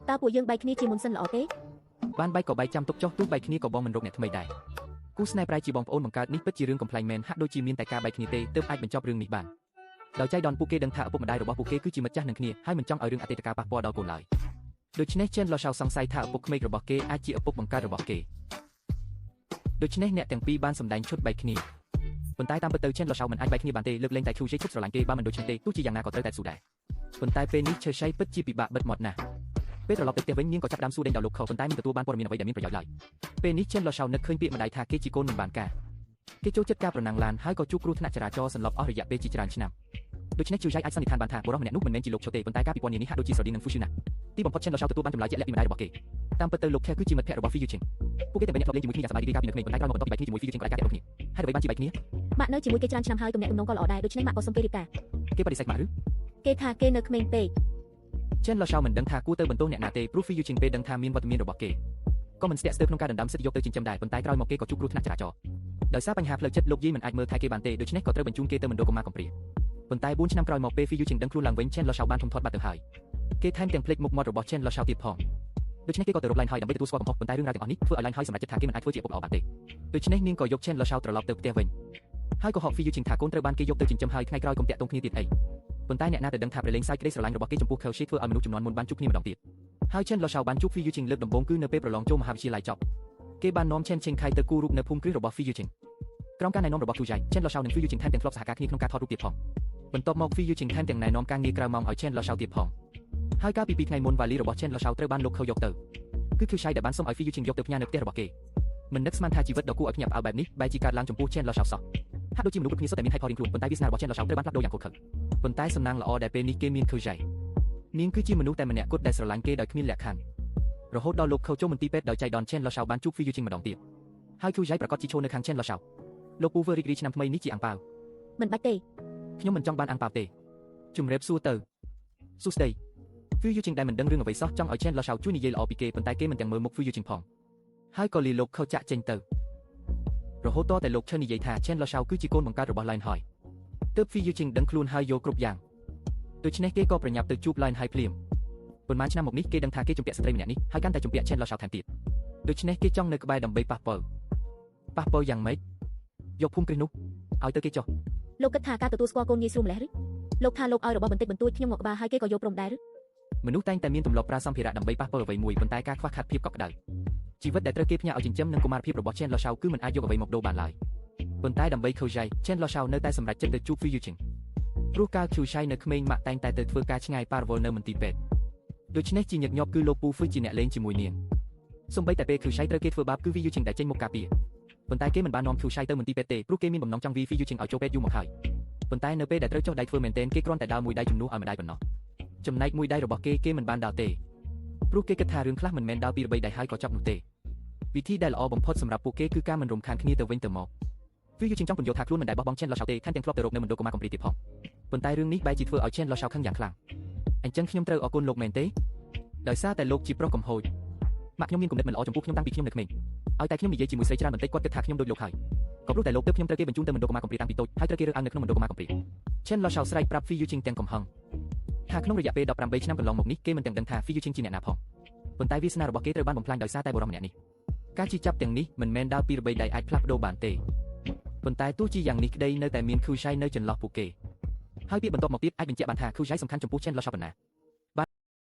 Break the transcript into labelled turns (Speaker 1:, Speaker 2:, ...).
Speaker 1: តើពួកយើងបែកគ្នាជាមុនសិនល្អទេ
Speaker 2: បានបែកក៏បែកចាំទុកចុះទោះបែកគ្នាក៏បងមិនរកអ្នកថ្មីដែរគូស្នេហ៍ប្រែជាបងប្អូនបង្កើតនេះពិតជារឿងកំប្លែងមែនហាក់ដូចជាមានតែការបែកគ្នាទេទើបអាចបញ្ចប់រឿងនេះបានដោយចៃដន្យពួកគេដឹងថាឪពុកម្ដាយរបស់ពួកគេគឺជាមិត្តចាស់នឹងគ្នាហើយមិនចង់ឲ្យរឿងអតីតកាលប៉ះពាល់ដល់កូនឡើយដូច្នេះChen Lo Shaoសង្ស័យថាឪពុកក្មេករបស់គេអាចជាឪពុកបង្កើតរបស់គេដូច្នេះអ្នកទាំងពីរបានសម្ដែងឈុតបែកគ្នាប៉ុន្តែតាមពិតទៅChen Lo Shaoមិនអាចបែកគ្នាបានទេលើកលែងតែ Chu Jie ឈុតស្រឡាញ់គេបើមិនដូច្នេះទេទោះជាយ៉ាងណាក៏ត្រូវតែស៊ូដែរប៉ុន្តែពេលនេះឈើឆៃពិតជាពិបាកបិទមាត់ណាស់ពេលត្រឡប់ទៅផ្ទះវិញនាងក៏ចាប់ដើមសួរដេញដល់លោកខប៉ុន្តែមិនទទួលបានព័ត៌មានអ្វីដែលមានប្រយោជន៍ឡើយពេលនេះChen Lo Shaoនឹកឃើញពាក្យម្ដាយថាគេជាកូនមិនបានការគេចូលចិត្តការប្រណាំងឡានហើយក៏ជួបគ្រោះថ្នាក់ចរាចរណ៍សន្លប់អស់រយៈពេលជាច្រើនឆ្នាំដូច្នេះChu Jieអាចសន្និដ្ឋានបានថាបុរសម្នាក់នោះមិនមែនជាលោកឈុតទេប៉ុន្តែការពិពណ៌នានេះហាក់ដូចជាស្រដៀងនឹង Fu Xu ណាស់ទីបំផុតChen Lo Shaoទទួលបានចម្លើយជាក់លាក់ពីម្ដាយរបស់គេតាមពិតទៅលោកខែគឺជាមិត្តភក្តិរបស់ Fu Yuqing ពួកគេទាំងពីរអ្នកធ្លាប់លេងជាមួយគ្នាយ៉ាងសប្បាយរីករាយកាលពីនៅក្មេងប៉ុន្តែក្រោយមកបន្ទាប់ពីបែកគ្នាជាមួយ Fu Yuqing ក៏អាចការទាក់ទងគ្នាហើយអ្វីបានជាបែកគ្នាម
Speaker 1: ៉ាក់នៅជាមួយគេច្រើនឆ្នាំហើយទំនាក់ទំនងក៏ល្អដែរដូច្នេះម៉ាក់ក៏សុំគេរៀបការគ
Speaker 2: េបដិសេធម៉ាក់ឬគ
Speaker 1: េថាគេនៅក្មេងពេក
Speaker 2: Chen Lo Shaoមិនដឹងថាគួរទៅបន្ទោសអ្នកណាទេព្រោះ Fu Yuqing ពេលដឹងថាមានវត្តមានរបស់គេក៏មិនស្ទាក់ស្ទើរក្នុងការដណ្ដើមសិទ្ធិយកទៅចិញ្ចឹមដែរប៉ុន្តែក្រោយមកគេក៏ជួបគ្រោះថ្នាក់ចរាចរណ៍ដោយសារបញ្ហាផ្លូវចិត្តលោកយាយមិនអាចមើលថែគេបានទេដូច្នេះក៏ត្រូវបញ្ជូនគេទៅមណ្ឌលកុមារកំព្រាប៉ុន្តែ4ឆ្នាំក្រោយមកពេល Fu Yuqing ដឹងខ្លួនឡើងវិញ Chen Lo Shao បានធំធាត់បាត់ទៅហើយគេថែមទាំងភ្លេចមុខមាត់របស់ Chen Lo Shao ទៀតផងដូច្នេះគេក៏ទៅរក Line ហើយដើម្បីទទួលស្គាល់កំហុសប៉ុន្តែរឿងរ៉ាវទាំងអស់នេះធ្វើឲ្យ Line ហើយសម្រេចចិត្តថាគេមិនអាចធ្វើជាឪពុកល្អបានទេដូច្នេះនាងក៏យក Chen Lo Shao ត្រឡប់ទៅផ្ទះវិញហើយក៏ហក Fu Yuqing ថាកូនត្រូវបានគេយកទៅចិញ្ចឹមហើយថ្ងៃក្រោយកុំតាក់ទងគ្នាទៀតអីប៉ុន្តែអ្នកណាទៅដឹងថាប្រលេងសើចក្តីស្រឡាញ់របស់គេចំពោះ Kelshi ធ្វើឲ្យមនុស្សចំនួនមុនបានជួបគ្នាម្ដងទៀតហើយ Chen Lo Shao បានជួប Fu Yuqing លើកដំបូងគឺនៅពេលប្រឡងចូលមហាវិទ្យាល័យចប់គេបាននាំ Chen Qingkai ទៅគូររូបនៅភូមិគ្រឹះរបស់ Fu Yuqing ក្រោមការណែនាំរបស់ Chu Jie Chen Lo Shao និង Fu Yuqing ថែមទាំងធ្លាប់សហការគ្នាក្នុងការថតរូបទៀតផងបន្ទាប់មក Fu Yuqing ថែមទាំងណែនាំការងារក្រៅម៉ោងឲ្យ Chen Lo Shao ទៀតផងហើយកាលពី2ថ្ងៃមុនវ៉ាលីរបស់ Chen Lo Shao ត្រូវបានលោកខូយកទៅគឺ Chu Jie ដែលបានសុំឲ្យ Fu Yuqing យកទៅផ្ញើនៅផ្ទះរបស់គេមិននឹកស្មានថាជីវិតដ៏គួរឲ្យភ្ញាក់ផ្អើលបែបនេះបែរជាកើតឡើងចំពោះ Chen Lo Shao សោះហាក់ដូចជាមនុស្សគ្រប់គ្នាសុទ្ធតែមានហេតុផលរៀងខ្លួនប៉ុន្តែវាសនារបស់ Chen Lo Shao ត្រូវបានផ្លាស់ប្ដូរយ៉ាងគួរខឹងប៉ុន្តែសំណាងល្អដែលពេលនេះគេមាន Chu Jie នាងគឺជាមនុស្សតែម្នាក់គត់ដែលស្រឡាញ់គេដោយគ្មានលក្ខខណ្ឌរហូតដល់លោកខូចូលមន្ទីរពេទ្យដោយចៃដន្យ Chen Lo Shao បានជួប Fu Yuqing ម្ដងទៀតហើយ Chu Jie ប្រកាសជាឈរនៅខាង Chen Lo Shao លោកពូវើរីករាយឆ្នាំថ្មីនេះជាអាំងប៉ាវម
Speaker 1: ិនបាច់ទេ
Speaker 2: ខ្ញុំមិនចង់បានអាំងប៉ាវទេជំរាបសួរទៅសួស្ដី Fu Yuqing ដែលមិនដឹងរឿងអ្វីសោះចង់ឲ្យ Chen Lo Shao ជួយនិយាយល្អពីគេប៉ុន្តែគេមិនទាំងមើលមុខ Fu Yuqing ផងហើយក៏លីលោកខូចាក់ចេញទៅរហូតដល់តែលោកឈើនិយាយថា Chen Lo Shao គឺជាកូនបង្កើតរបស់ Line ហើយទើប Fu Yuqing ដឹងខ្លួនហើយយកគ្រប់យ៉ាងដូច្នេះគេក៏ប្រញាប់ទៅជួប Line ហើយភ្លាមប៉ុន្មានឆ្នាំមកនេះគេដឹងថាគេជំពាក់ស្ត្រីម្នាក់នេះហើយកាន់តែជំពាក់ Chen Lo Shao ថែមទៀតដូច្នេះគេចង់នៅក្បែរដើម្បីប៉ះប៉ូវយ៉ាងម៉េចយកភូមិគ្រឹះនោះឲ្យទៅគេចុះ
Speaker 1: លោកគិតថាការទទួលស្គាល់កូនងាយស្រួលម្ល៉េះឬលោកថាលោកឲ្យរបស់បន្តិចបន្តួចខ្ញុំមកក្បាលហើយគេក៏យកព្រមដែរឬម
Speaker 2: នុស្សតែងតែមានទម្លាប់ប្រើសម្ភារៈដើម្បីប៉ះប៉ូវអ្វីមួយប៉ុន្តែការខ្វះខាតភាពកក់ក្ដៅជីវិតដែលត្រូវគេផ្ញើឲ្យចិញ្ចឹមនិងកុមារភាពរបស់ Chen Lo Shao គឺមិនអាចយកអ្វីមកដូរបានឡើយប៉ុន្តែដើម្បី Chu Jie Chen Lo Shao នៅតែសម្រេចចិត្តទៅជួប Fu Yuqing ព្រោះកាល Chu Jie នៅក្មេងម៉ាក់តែងតែទៅធ្វើការឆ្ងាយប៉ារវល់នៅមន្ទីរពេទ្យដូច្នេះជាញឹកញាប់គឺលោកពូហ្វឺជាអ្នកលេងជាមួយនាងសូម្បីតែពេល Chu Jie ត្រូវគេធ្វើបាបគឺ Fu Yuqing ដែលចេញមុខការពារប៉ុន្តែគេមិនបាននាំ Chu Jie ទៅមន្ទីរពេទ្យទេព្រោះគេមានបំណងចង់វាយ Fu Yuqing ឲ្យចូលពេទ្យយូរមកហើយប៉ុន្តែនៅពេលដែលត្រូវចុះដៃធ្វើមែនទែនគេគ្រាន់តែដើរមួយដៃជំនួសឲ្យម្ដាយប៉ុណ្ណោះចំណែកមួយដៃរបស់គេមិនបានដើរទេព្រោះគេគិតថារឿងខ្លះមិនមែនដើរពីរបីដៃហើយក៏ចប់នោះទេវិធីដែលល្អបំផុតសម្រាប់ពួកគេគឺការមិនរំខានគ្នាទៅវិញទៅមក Fu Yuqing ចង់ពន្យល់ថាខ្លួនមិនដែលបោះបង់ Chen Lo Shao ទេថែមទាំងធ្លាប់ទៅរកនៅមណ្ឌលកុមារកំព្រាទៀតផងប៉ុន្តែរឿងនេះបែរជាធ្វើឲ្យ Chen Lo Shao ខឹងយ៉ាងខ្លាំងអញ្ចឹងខ្ញុំត្រូវអរគុណលោកមែនទេដោយសារតែលោកជាប្រុសកំហូចម៉ាក់ខ្ញុំមានគំនិតមិនល្អចំពោះខ្ញុំតាំងពីខ្ញុំនៅក្មេងឲ្យតែខ្ញុំនិយាយជាមួយស្រីច្រើនបន្តិចគាត់គិតថាខ្ញុំដូចលោកហើយក៏ព្រោះតែលោកទើបខ្ញុំត្រូវគេបញ្ជូនទៅមណ្ឌលកុមារកំព្រាតាំងពីតូចហើយត្រូវគេរើសអើងនៅក្នុងមណ្ឌលកុមារកំព្រា Chen Lo Shao ស្រែកប្រាប់ Fu Yuqing ទាំងកំហឹងថាក្នុងរយៈពេល18ឆ្នាំកន្លងមកនេះគេមិនទាំងដឹងថា Fu Yuqing ជាអ្នកណាផងប៉ុន្តែវាសនារបស់គេត្រូវបានបំផ្លាញដោយសារតែបុរសម្នាក់នេះការជិះចាប់ទាំងនេះមិនមែនដើរពីរបីដៃអាចផ្លាស់ប្ដូរបានទេប៉ុន្តែទោះជាយ៉ាងនេះក្តីនៅតែមាន Chu Jie នៅចន្លោះពួកគេហើយពាក្យបន្ទាប់មកទៀតអាចបញ្ជាក់បានថា Chu Jie សំខាន់ចំពោះ Chen Lo Shao ប៉ុណ្ណា